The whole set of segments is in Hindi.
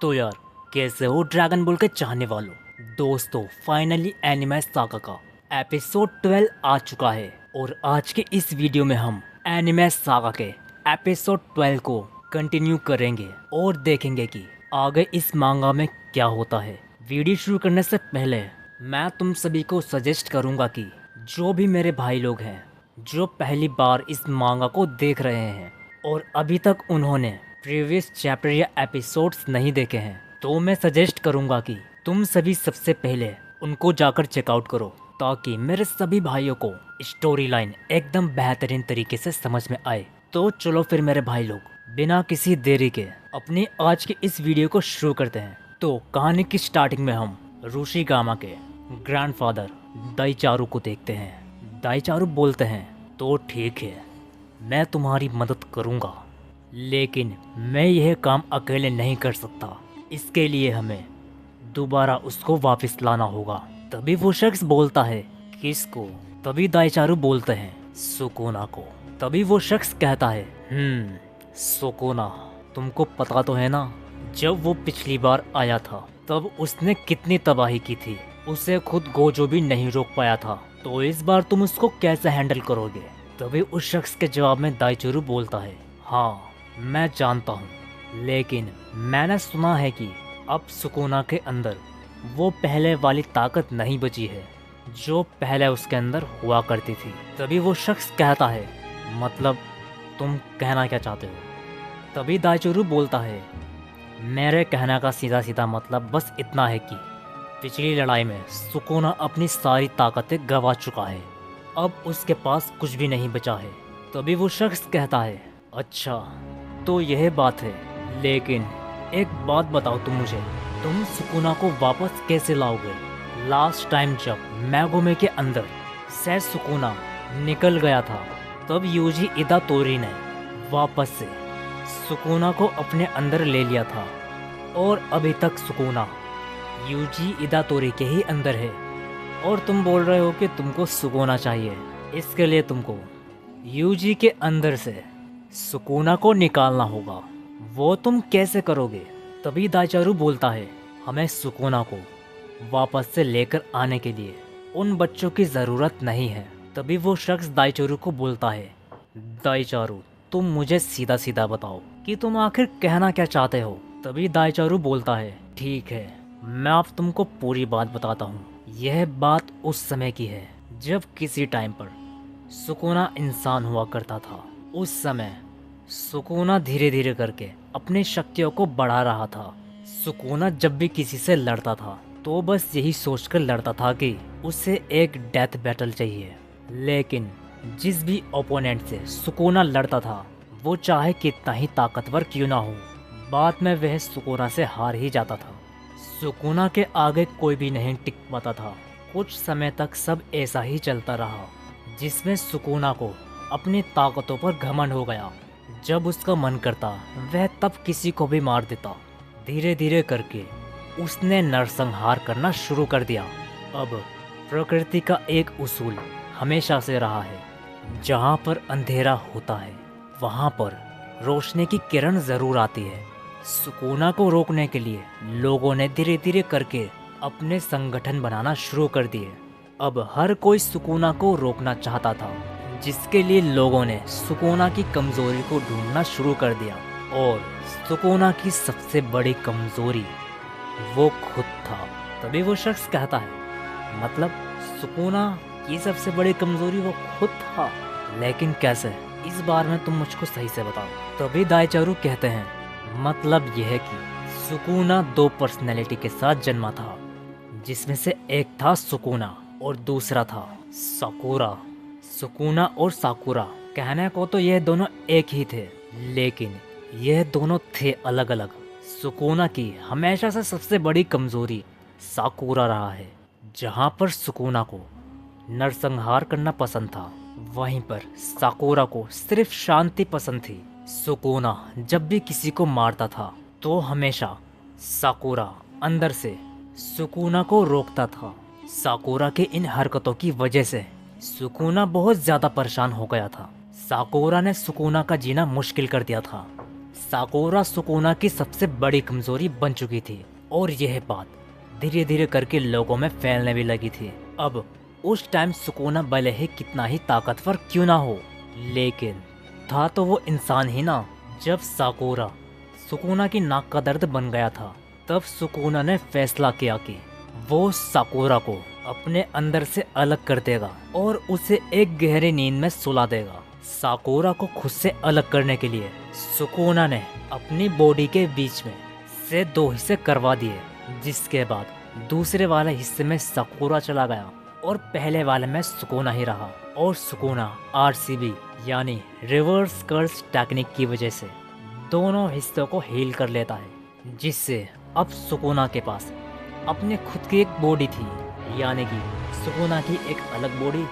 तो यार, कैसे हो ड्रैगन बॉल के चाहने वालों। दोस्तों, फाइनली एनिमे सागा का एपिसोड 12 आ चुका है और आज के इस वीडियो में हम एनिमे सागा के एपिसोड 12 को कंटिन्यू करेंगे और देखेंगे कि आगे इस मांगा में क्या होता है। वीडियो शुरू करने से पहले मैं तुम सभी को सजेस्ट करूंगा कि जो भी मेरे भाई लोग हैं जो पहली बार इस मांगा को देख रहे हैं और अभी तक उन्होंने प्रीवियस चैप्टर या एपिसोड्स नहीं देखे हैं, तो मैं सजेस्ट करूंगा कि तुम सभी सबसे पहले उनको जाकर चेकआउट करो ताकि मेरे सभी भाइयों को स्टोरी लाइन एकदम बेहतरीन तरीके से समझ में आए। तो चलो फिर मेरे भाई लोग, बिना किसी देरी के अपनी आज के इस वीडियो को शुरू करते हैं। तो कहानी की स्टार्टिंग में हम ऋषि गामा के ग्रैंडफादर दाईचारू को देखते हैं। दाईचारू बोलते हैं, तो ठीक है, मैं तुम्हारी मदद करूंगा, लेकिन मैं यह काम अकेले नहीं कर सकता। इसके लिए हमें दोबारा उसको वापस लाना होगा। तभी वो शख्स बोलता है, किसको? तभी दाईचारू बोलते हैं, सुकुना को। तभी वो शख्स कहता है, सुकुना, तुमको पता तो है ना, जब वो पिछली बार आया था तब उसने कितनी तबाही की थी। उसे खुद गोजो भी नहीं रोक पाया था, तो इस बार तुम उसको कैसे हैंडल करोगे? तभी उस शख्स के जवाब में दाईचारू बोलता है, हाँ मैं जानता हूँ, लेकिन मैंने सुना है कि अब सुकुना के अंदर वो पहले वाली ताकत नहीं बची है जो पहले उसके अंदर हुआ करती थी। तभी वो शख्स कहता है, मतलब तुम कहना क्या चाहते हो? तभी दाईचारू बोलता है, मेरे कहने का सीधा सीधा मतलब बस इतना है कि पिछली लड़ाई में सुकुना अपनी सारी ताकतें गंवा चुका है, अब उसके पास कुछ भी नहीं बचा है। तभी वो शख्स कहता है, अच्छा तो यह बात है, लेकिन एक बात बताओ तुम मुझे, तुम सुकुना को वापस कैसे लाओगे? लास्ट टाइम जब मैगोमे के अंदर से सुकुना निकल गया था तब यूजी इदातोरी ने वापस से सुकुना को अपने अंदर ले लिया था और अभी तक सुकुना यूजी इदातोरी के ही अंदर है, और तुम बोल रहे हो कि तुमको सुकुना चाहिए। इसके लिए तुमको यूजी के अंदर से सुकुना को निकालना होगा। वो तुम कैसे करोगे? तभी दाईचारू बोलता है, हमें सुकुना को वापस से लेकर आने के लिए उन बच्चों की ज़रूरत नहीं है। तभी वो शख्स दाईचारू को बोलता है, दाईचारू, तुम मुझे सीधा सीधा बताओ कि तुम आखिर कहना क्या चाहते हो? तभी दाईचारू बोलता है, ठीक है, मैं अब तुमको पूरी बात बताता हूँ। यह बात उस समय की है जब किसी टाइम पर सुकुना इंसान हुआ करता था। उस समय सुकुना धीरे धीरे करके अपनी शक्तियों को बढ़ा रहा था। सुकुना जब भी किसी से लड़ता था तो बस यही सोचकर लड़ता था कि उसे एक डेथ बैटल चाहिए, लेकिन जिस भी ओपोनेंट से सुकुना लड़ता था वो चाहे कितना ही ताकतवर क्यों ना हो, बाद में वह सुकुना से हार ही जाता था। सुकुना के आगे कोई भी नहीं टिक पाता था। कुछ समय तक सब ऐसा ही चलता रहा, जिसमें सुकुना को अपनी ताकतों पर घमंड हो गया। जब उसका मन करता वह तब किसी को भी मार देता। धीरे धीरे करके उसने नरसंहार करना शुरू कर दिया। अब प्रकृति का एक उसूल हमेशा से रहा है, जहाँ पर अंधेरा होता है वहाँ पर रोशनी की किरण जरूर आती है। सुकुना को रोकने के लिए लोगों ने धीरे धीरे करके अपने संगठन बनाना शुरू कर दिए। अब हर कोई सुकुना को रोकना चाहता था, जिसके लिए लोगों ने सुकुना की कमजोरी को ढूंढना शुरू कर दिया, और सुकुना की सबसे बड़ी कमजोरी वो खुद था। तभी वो शख्स कहता है, मतलब सुकुना की सबसे बड़ी कमजोरी वो खुद था, लेकिन कैसे? इस बार में तुम मुझको सही से बताओ। तभी दाईचारू कहते हैं, मतलब यह है कि सुकुना दो पर्सनैलिटी के साथ जन्मा था, जिसमें से एक था सुकुना और दूसरा था साकुरा। सुकुना और साकुरा कहने को तो यह दोनों एक ही थे, लेकिन यह दोनों थे अलग अलग। सुकुना की हमेशा से सबसे बड़ी कमजोरी साकुरा रहा है। जहाँ पर सुकुना को नरसंहार करना पसंद था, वहीं पर साकुरा को सिर्फ शांति पसंद थी। सुकुना जब भी किसी को मारता था तो हमेशा साकुरा अंदर से सुकुना को रोकता था। साकुरा के इन हरकतों की वजह से सुकुना बहुत ज्यादा परेशान हो गया था। साकुरा ने सुकुना का जीना मुश्किल कर दिया था। साकुरा सुकुना की सबसे बड़ी कमजोरी बन चुकी थी और यह बात धीरे धीरे करके लोगों में फैलने भी लगी थी। अब उस टाइम सुकुना भले ही कितना ही ताकतवर क्यों ना हो, लेकिन था तो वो इंसान ही ना। जब साकुरा सुकुना की नाक का दर्द बन गया था, तब सुकुना ने फैसला किया कि वो साकुरा को अपने अंदर से अलग कर देगा और उसे एक गहरी नींद में सुला देगा। साकुरा को खुद से अलग करने के लिए सुकुना ने अपनी बॉडी के बीच में से 2 हिस्से करवा दिए, जिसके बाद दूसरे वाले हिस्से में साकुरा चला गया और पहले वाले में सुकुना ही रहा। और सुकुना RCB यानी रिवर्स कर्स टेक्निक की वजह से दोनों हिस्सों को हील कर लेता है, जिससे अब सुकुना के पास अपने खुद की एक बॉडी थी, यानी कि सुकुना की एक अलग बॉडी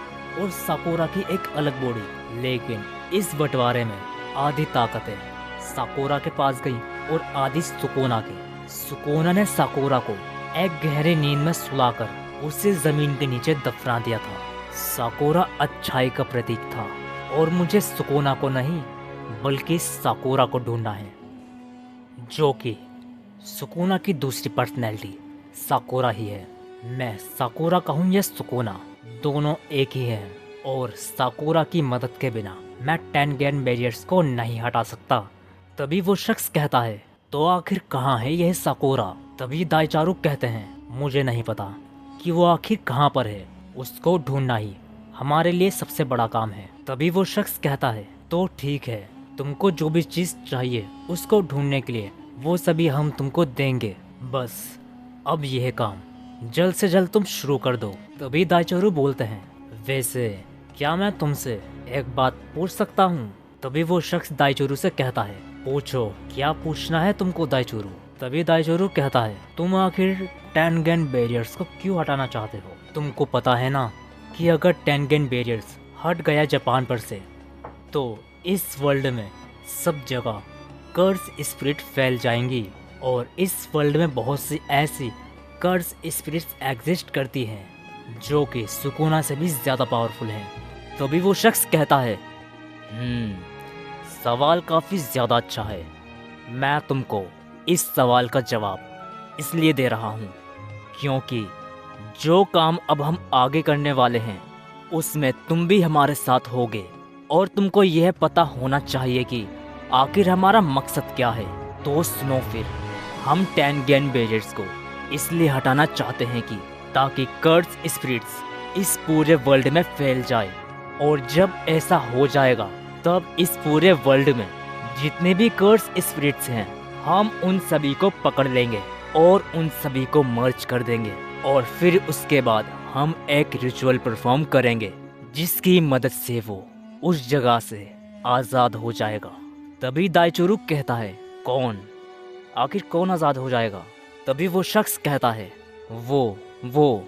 और साकुरा की एक अलग बॉडी। लेकिन इस बंटवारे में आधी ताकतें साकुरा के पास गई और आधी सुकुना के। सुकुना ने साकुरा को एक गहरी नींद में सुलाकर उसे जमीन के नीचे दफना दिया था। साकुरा अच्छाई का प्रतीक था और मुझे सुकुना को नहीं बल्कि साकुरा को ढूंढना है, जो कि सुकुना की दूसरी पर्सनैलिटी साकुरा ही है। मैं साकुरा कहूँ या सुकुना, दोनों एक ही हैं और साकुरा की मदद के बिना मैं टेनगेन बैरियर्स को नहीं हटा सकता। तभी वो शख्स कहता है, तो आखिर कहाँ है यह साकुरा? तभी दाइचारू कहते हैं, मुझे नहीं पता कि वो आखिर कहाँ पर है, उसको ढूंढना ही हमारे लिए सबसे बड़ा काम है। तभी वो शख्स कहता है, तो ठीक है, तुमको जो भी चीज़ चाहिए उसको ढूंढने के लिए वो सभी हम तुमको देंगे, बस अब यह काम जल्द से जल्द तुम शुरू कर दो। तभी दाइचारू बोलते हैं, वैसे क्या मैं तुमसे एक बात पूछ सकता हूँ? तभी वो शख्स दाइचारू से कहता है, पूछो, क्या पूछना है तुमको दाइचारू? तभी दाइचारू कहता है, तुम आखिर टेनगेन बैरियर्स को क्यों हटाना चाहते हो? तुमको पता है ना कि अगर टेनगेन बैरियर्स हट गया जापान पर से, तो इस वर्ल्ड में सब जगह कर्स स्पिरिट फैल जाएंगी और इस वर्ल्ड में बहुत सी ऐसी कर्स स्पिरिट्स एग्जिस्ट करती हैं जो कि सुकुना से भी ज़्यादा पावरफुल हैं। तभी वो शख्स कहता है, सवाल काफ़ी ज़्यादा अच्छा है। मैं तुमको इस सवाल का जवाब इसलिए दे रहा हूँ क्योंकि जो काम अब हम आगे करने वाले हैं उसमें तुम भी हमारे साथ होगे और तुमको यह पता होना चाहिए कि आखिर हमारा मकसद क्या है। तो सुनो फिर, हम टेनगेन बैरियर्स को इसलिए हटाना चाहते हैं कि ताकि कर्स स्पिरिट्स इस पूरे वर्ल्ड में फैल जाए, और जब ऐसा हो जाएगा तब इस पूरे वर्ल्ड में जितने भी कर्स स्पिरिट्स हैं हम उन सभी को पकड़ लेंगे और उन सभी को मर्ज कर देंगे, और फिर उसके बाद हम एक रिचुअल परफॉर्म करेंगे जिसकी मदद से वो उस जगह से आज़ाद हो जाएगा। तभी दाइचारू कहता है, कौन? आखिर कौन आज़ाद हो जाएगा? तभी वो शख्स कहता है, वो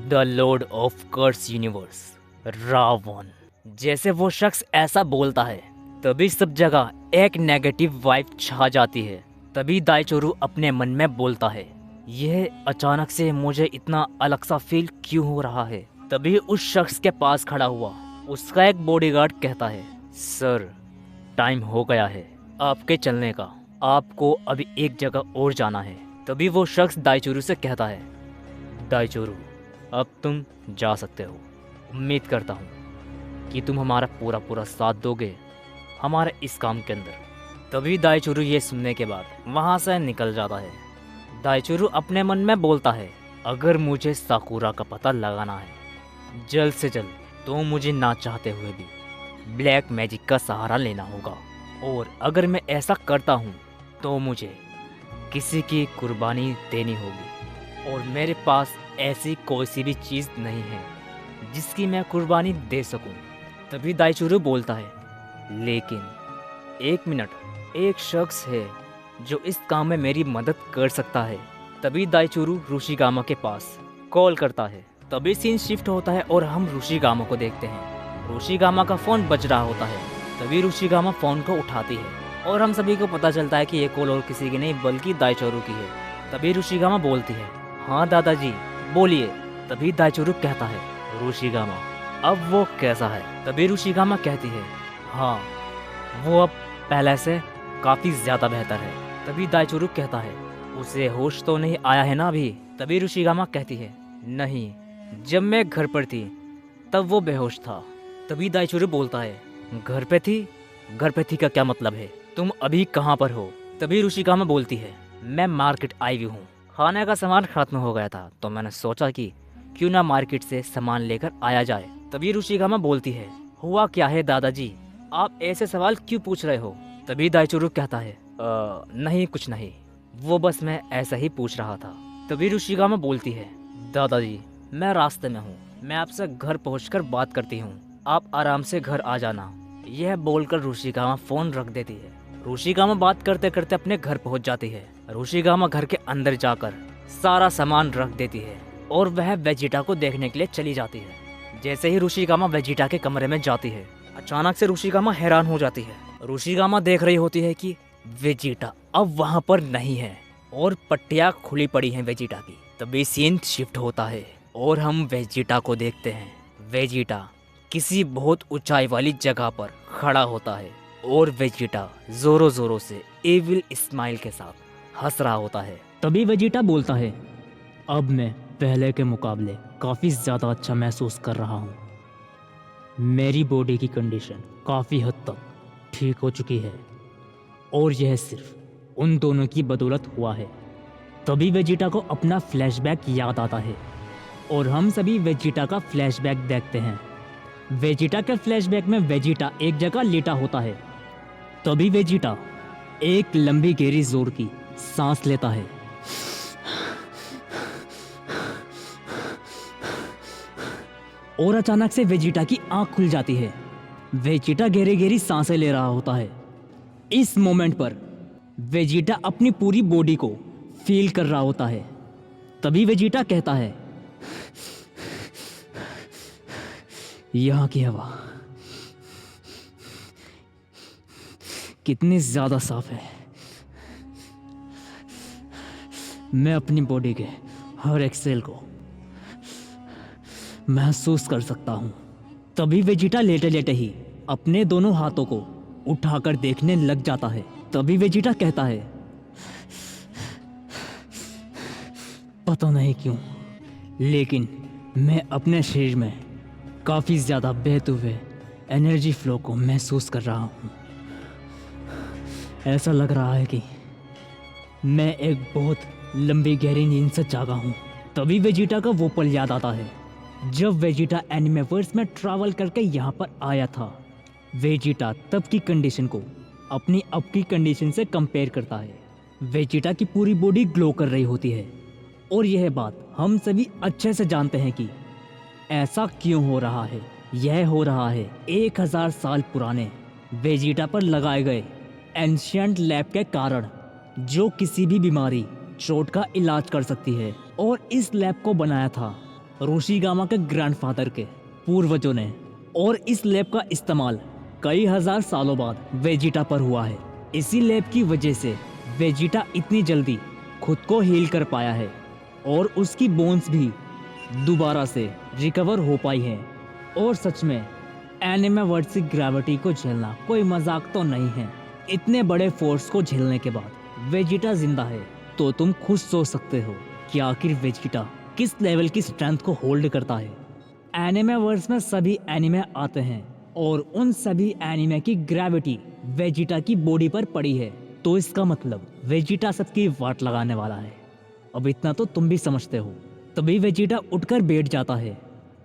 the lord of curse universe, Ravan. जैसे वो शख्स ऐसा बोलता है तभी सब जगह एक नेगेटिव वाइब छा जाती है। तभी दाइचारू अपने मन में बोलता है, यह अचानक से मुझे इतना अलग सा फील क्यों हो रहा है? तभी उस शख्स के पास खड़ा हुआ उसका एक बॉडीगार्ड कहता है, सर, टाइम हो गया है आपके चलने का, आपको अभी एक जगह और जाना है। तभी वो शख्स दाइचारू से कहता है, दाइचारू, अब तुम जा सकते हो। उम्मीद करता हूँ कि तुम हमारा पूरा साथ दोगे हमारे इस काम के अंदर। तभी दाइचारू ये सुनने के बाद वहाँ से निकल जाता है। दाइचारू अपने मन में बोलता है, अगर मुझे साकुरा का पता लगाना है जल्द से जल्द, तो मुझे ना चाहते हुए भी ब्लैक मैजिक का सहारा लेना होगा, और अगर मैं ऐसा करता हूँ तो मुझे किसी की कुर्बानी देनी होगी, और मेरे पास ऐसी कोई सी भी चीज़ नहीं है जिसकी मैं कुर्बानी दे सकूं। तभी दाइचारू बोलता है, लेकिन एक मिनट, एक शख्स है जो इस काम में मेरी मदद कर सकता है। तभी दाइचारू रुशिगामा के पास कॉल करता है। तभी सीन शिफ्ट होता है और हम रुशिगामा को देखते हैं। रुशिगामा का फ़ोन बज रहा होता है। तभी रुशिगामा फ़ोन को उठाती है और हम सभी को पता चलता है कि ये कॉल और किसी की नहीं बल्कि दाइचारू की है। तभी रुशिगामा बोलती है, हाँ दादाजी बोलिए। तभी दाइचारू कहता है, रुशिगामा अब वो कैसा है? तभी रुशिगामा कहती है, हाँ वो अब पहले से काफी ज्यादा बेहतर है। तभी दाइचुरु कहता है, उसे होश तो नहीं आया है ना अभी। तभी रुशिगामा कहती है, नहीं, जब मैं घर पर थी तब वो बेहोश था। तभी दाइचुरु बोलता है, घर पे थी? घर पे थी का क्या मतलब है? तुम अभी कहाँ पर हो? तभी रुशिगामा बोलती है, मैं मार्केट आई हुई हूँ। खाने का सामान खत्म हो गया था तो मैंने सोचा कि क्यों ना मार्केट से सामान लेकर आया जाए। तभी रुशिगामा बोलती है, हुआ क्या है दादाजी, आप ऐसे सवाल क्यों पूछ रहे हो? तभी दाइचुरु कहता है, नहीं कुछ नहीं, वो बस मैं ऐसा ही पूछ रहा था। तभी रुशिगामा बोलती है, दादाजी मैं रास्ते में हूँ, मैं आपसे घर पहुँचकर बात करती हूँ, आप आराम से घर आ जाना। यह बोलकर रुशिगामा फोन रख देती है। रुशिगामा बात करते करते अपने घर पहुँच जाती है। रुशिगामा घर के अंदर जाकर सारा सामान रख देती है और वह वेजिटा को देखने के लिए चली जाती है। जैसे ही रुशिगामा वेजिटा के कमरे में जाती है, अचानक से रुशिगामा हैरान हो जाती है। रुशिगामा देख रही होती है कि वेजिटा अब वहाँ पर नहीं है और पट्टियाँ खुली पड़ी हैं वेजिटा की। तभी सीन शिफ्ट होता है और हम वेजिटा को देखते हैं। वेजिटा किसी बहुत ऊंचाई वाली जगह पर खड़ा होता है और वेजिटा जोरों जोरों से एविल स्माइल के साथ हंस रहा होता है। तभी वेजिटा बोलता है, अब मैं पहले के मुकाबले काफ़ी ज़्यादा अच्छा महसूस कर रहा हूँ। मेरी बॉडी की कंडीशन काफ़ी हद तक ठीक हो चुकी है और यह सिर्फ उन दोनों की बदौलत हुआ है। तभी वेजिटा को अपना फ्लैशबैक याद आता है और हम सभी वेजिटा का फ्लैशबैक देखते हैं। वेजिटा के फ्लैशबैक में वेजिटा एक जगह लेटा होता है। तभी वेजिटा एक लंबी गहरी जोर की सांस लेता है और अचानक से वेजिटा की आंख खुल जाती है। वेजिटा गहरी गहरी सांसें ले रहा होता है। इस मोमेंट पर वेजिटा अपनी पूरी बॉडी को फील कर रहा होता है। तभी वेजिटा कहता है, यहाँ की हवा कितनी ज्यादा साफ है, मैं अपनी बॉडी के हर एक सेल को महसूस कर सकता हूँ। तभी वेजिटा लेटे लेटे ही अपने दोनों हाथों को उठाकर देखने लग जाता है। तभी वेजिटा कहता है, पता नहीं क्यों लेकिन मैं अपने शरीर में काफ़ी ज़्यादा बहते हुए एनर्जी फ्लो को महसूस कर रहा हूँ। ऐसा लग रहा है कि मैं एक बहुत लंबी गहरी नींद से जागा हूँ। तभी वेजिटा का वो पल याद आता है जब वेजिटा एनिमेवर्स में ट्रैवल करके यहाँ पर आया था। वेजिटा तब की कंडीशन को अपनी अब की कंडीशन से कंपेयर करता है। वेजिटा की पूरी बॉडी ग्लो कर रही होती है और यह बात हम सभी अच्छे से जानते हैं कि ऐसा क्यों हो रहा है। यह हो रहा है 1000 साल पुराने वेजिटा पर लगाए गए एंशिएंट लैब के कारण, जो किसी भी बीमारी चोट का इलाज कर सकती है। और इस लैब को बनाया था रुशिगामा के ग्रैंडफादर के पूर्वजों ने और इस लैब का इस्तेमाल कई हजार सालों बाद वेजिटा पर हुआ है। इसी लैब की वजह से वेजिटा इतनी जल्दी खुद को हील कर पाया है और उसकी बोन्स भी दोबारा से रिकवर हो पाई है। और सच में एनिमेवर्स की ग्रेविटी को झेलना कोई मजाक तो नहीं है। इतने बड़े फोर्स को झेलने के बाद वेजिटा जिंदा है तो तुम खुद सोच सकते हो कि आखिर वेजिटा किस लेवल की स्ट्रेंथ को होल्ड करता है। एनिमेवर्स में सभी एनिमे आते हैं और उन सभी एनिमे की ग्रेविटी वेजिटा की बॉडी पर पड़ी है, तो इसका मतलब वेजिटा सबकी वाट लगाने वाला है। अब इतना तो तुम भी समझते हो। तभी वेजिटा उठकर बैठ जाता है।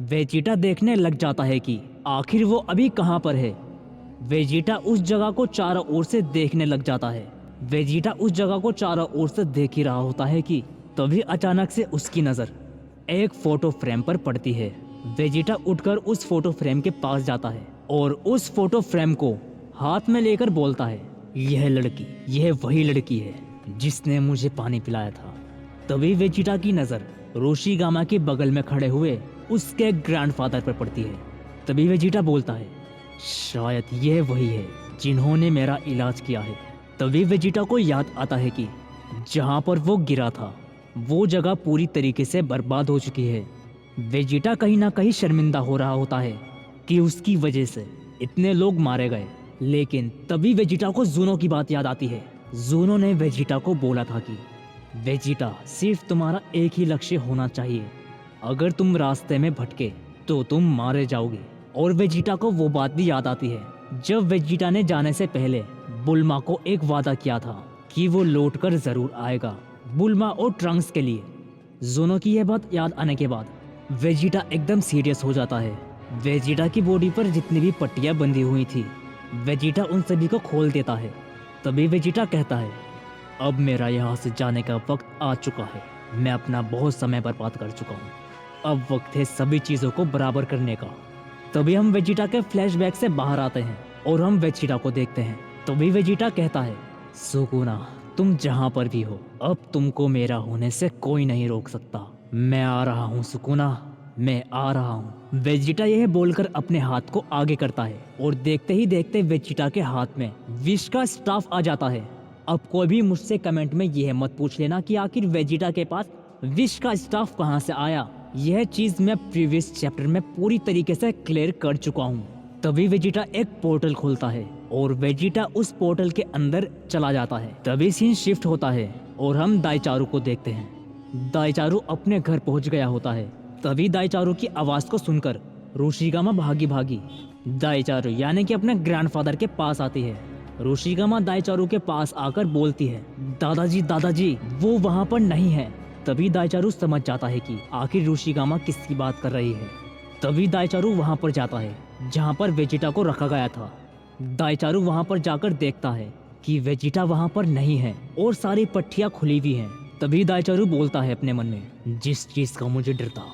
वेजिटा देखने लग जाता है कि आखिर वो अभी कहाँ पर है। वेजिटा उस जगह को चारों ओर से देखने लग जाता है। वेजिटा उस जगह को चारों ओर से देख ही रहा होता है कि तभी अचानक से उसकी नज़र एक फोटो फ्रेम पर पड़ती है। वेजिटा उठकर उस फोटो फ्रेम के पास जाता है और उस फोटो फ्रेम को हाथ में लेकर बोलता है, यह लड़की, यह वही लड़की है जिसने मुझे पानी पिलाया था। तभी वेजिटा की नज़र रुशिगामा के बगल में खड़े हुए उसके ग्रैंडफादर पर पड़ती है। तभी वेजिटा बोलता है, शायद यह वही है जिन्होंने मेरा इलाज किया है। तभी वेजिटा को याद आता है कि जहाँ पर वो गिरा था वो जगह पूरी तरीके से बर्बाद हो चुकी है। वेजिटा कहीं ना कहीं शर्मिंदा हो रहा होता है कि उसकी वजह से इतने लोग मारे गए लेकिन तभी वेजिटा को जूनो की बात याद आती है। जूनो ने वेजिटा को बोला था कि वेजिटा, सिर्फ तुम्हारा एक ही लक्ष्य होना चाहिए, अगर तुम रास्ते में भटके तो तुम मारे जाओगे। और वेजिटा को वो बात भी याद आती है जब वेजिटा ने जाने से पहले बुल्मा को एक वादा किया था कि वो लौटकर जरूर आएगा, बुल्मा और ट्रंक्स के लिए। जोनो की यह बात याद आने के बाद वेजिटा एकदम सीरियस हो जाता है। वेजिटा की बॉडी पर जितनी भी पट्टियां बंधी हुई थी, वेजिटा उन सभी को खोल देता है। तभी वेजिटा कहता है, अब मेरा यहाँ से जाने का वक्त आ चुका है, मैं अपना बहुत समय बर्बाद कर चुका हूँ, अब वक्त है सभी चीज़ों को बराबर करने का। तभी हम वेजिटा के फ्लैशबैक से बाहर आते हैं और हम वेजिटा को देखते हैं। तभी वेजिटा कहता है, सुकुना, तुम जहाँ पर भी हो, अब तुमको मेरा होने से कोई नहीं रोक सकता। मैं आ रहा हूँ सुकुना, मैं आ रहा हूँ। वेजिटा यह बोलकर अपने हाथ को आगे करता है और देखते ही देखते वेजिटा के हाथ में विश का स्टाफ आ जाता है। अब कोई भी मुझसे कमेंट में यह मत पूछ लेना कि आखिर वेजिटा के पास विश का स्टाफ कहाँ से आया। यह चीज मैं प्रीवियस चैप्टर में पूरी तरीके से क्लियर कर चुका हूँ। तभी वेजिटा एक पोर्टल खोलता है और वेजिटा उस पोर्टल के अंदर चला जाता है। तभी सीन शिफ्ट होता है और हम दाईचारू को देखते हैं। दाईचारू अपने घर पहुंच गया होता है। तभी दाईचारू की आवाज को सुनकर रोशिगामा भागी भागी दाईचारू यानी कि अपने ग्रैंडफादर के पास आती है। रोशिगामा दाईचारू के पास आकर बोलती है, दादाजी दादाजी, वो वहाँ पर नहीं है। तभी दाईचारू समझ जाता है कि आखिर रोशिगामा किसकी बात कर रही है। तभी दाईचारू वहाँ पर जाता है जहाँ पर वेजिटा को रखा गया था। दाईचारू वहाँ पर जाकर देखता है कि वेजिटा वहाँ पर नहीं है और सारी पट्टियाँ खुली हुई हैं। तभी दाईचारू बोलता है अपने मन में, जिस चीज का मुझे डर था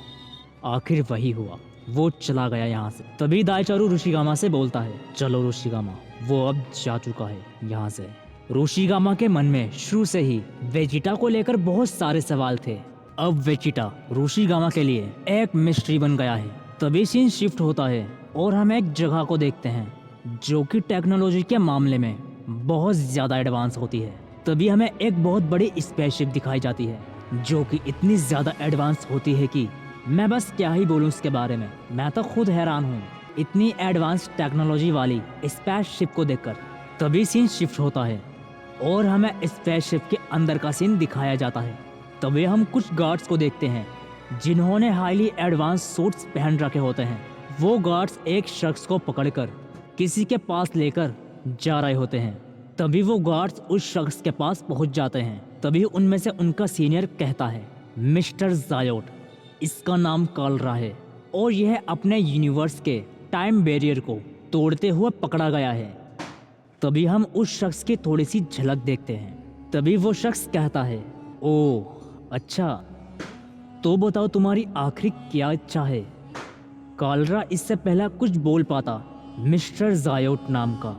आखिर वही हुआ, वो चला गया यहाँ से। तभी दाईचारू रोशिगामा से बोलता है, चलो रोशिगामा, वो अब जा चुका है यहाँ से। रोशिगामा के मन में शुरू से ही वेजिटा को लेकर बहुत सारे सवाल थे। अब वेजिटा रोशिगामा के लिए एक मिस्ट्री बन गया है। तभी सीन शिफ्ट होता है और हम एक जगह को देखते हैं जो कि टेक्नोलॉजी के मामले में बहुत ज्यादा एडवांस होती है। तभी हमें एक बहुत बड़ी स्पेसशिप दिखाई जाती है जो कि इतनी ज्यादा एडवांस होती है कि मैं बस क्या ही बोलूं इसके बारे में, मैं तो खुद हैरान हूँ इतनी एडवांस टेक्नोलॉजी वाली स्पेसशिप को देखकर। तभी सीन शिफ्ट होता है और हमें स्पेसशिप के अंदर का सीन दिखाया जाता है। तभी हम कुछ गार्ड्स को देखते हैं जिन्होंने हाईली एडवांस सूट्स पहन रखे होते हैं। वो गार्ड्स एक शख्स को पकड़कर किसी के पास लेकर जा रहे होते हैं। तभी वो गार्ड्स उस शख्स के पास पहुंच जाते हैं। तभी उनमें से उनका सीनियर कहता है, मिस्टर जायोट, इसका नाम कालरा है और यह अपने यूनिवर्स के टाइम बैरियर को तोड़ते हुए पकड़ा गया है। तभी हम उस शख्स की थोड़ी सी झलक देखते हैं। तभी वो शख्स कहता है, ओह अच्छा, तो बताओ तुम्हारी आखिरी क्या इच्छा है। कालरा इससे पहले कुछ बोल पाता, मिस्टर जायोट नाम का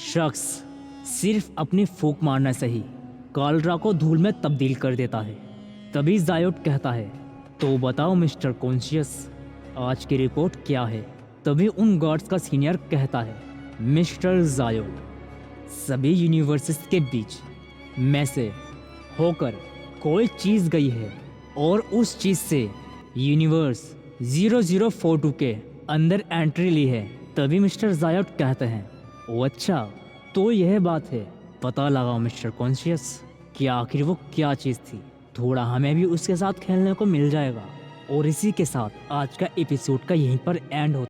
शख्स सिर्फ अपनी फूंक मारने से ही कालरा को धूल में तब्दील कर देता है। तभी जायोट कहता है, तो बताओ मिस्टर कॉन्शियस, आज की रिपोर्ट क्या है। तभी उन गार्ड्स का सीनियर कहता है, मिस्टर जायोट, सभी यूनिवर्सेस के बीच में से होकर कोई चीज़ गई है और उस चीज़ से यूनिवर्स 0042 के अंदर एंट्री ली है। तभी मिस्टर जायोट कहते हैं, ओ अच्छा, तो यह बात है, पता लगाओ मिस्टर कॉन्शियस कि आखिर वो क्या चीज़ थी, थोड़ा हमें भी उसके साथ खेलने को मिल जाएगा। और इसी के साथ आज का एपिसोड का यहीं पर एंड होता है।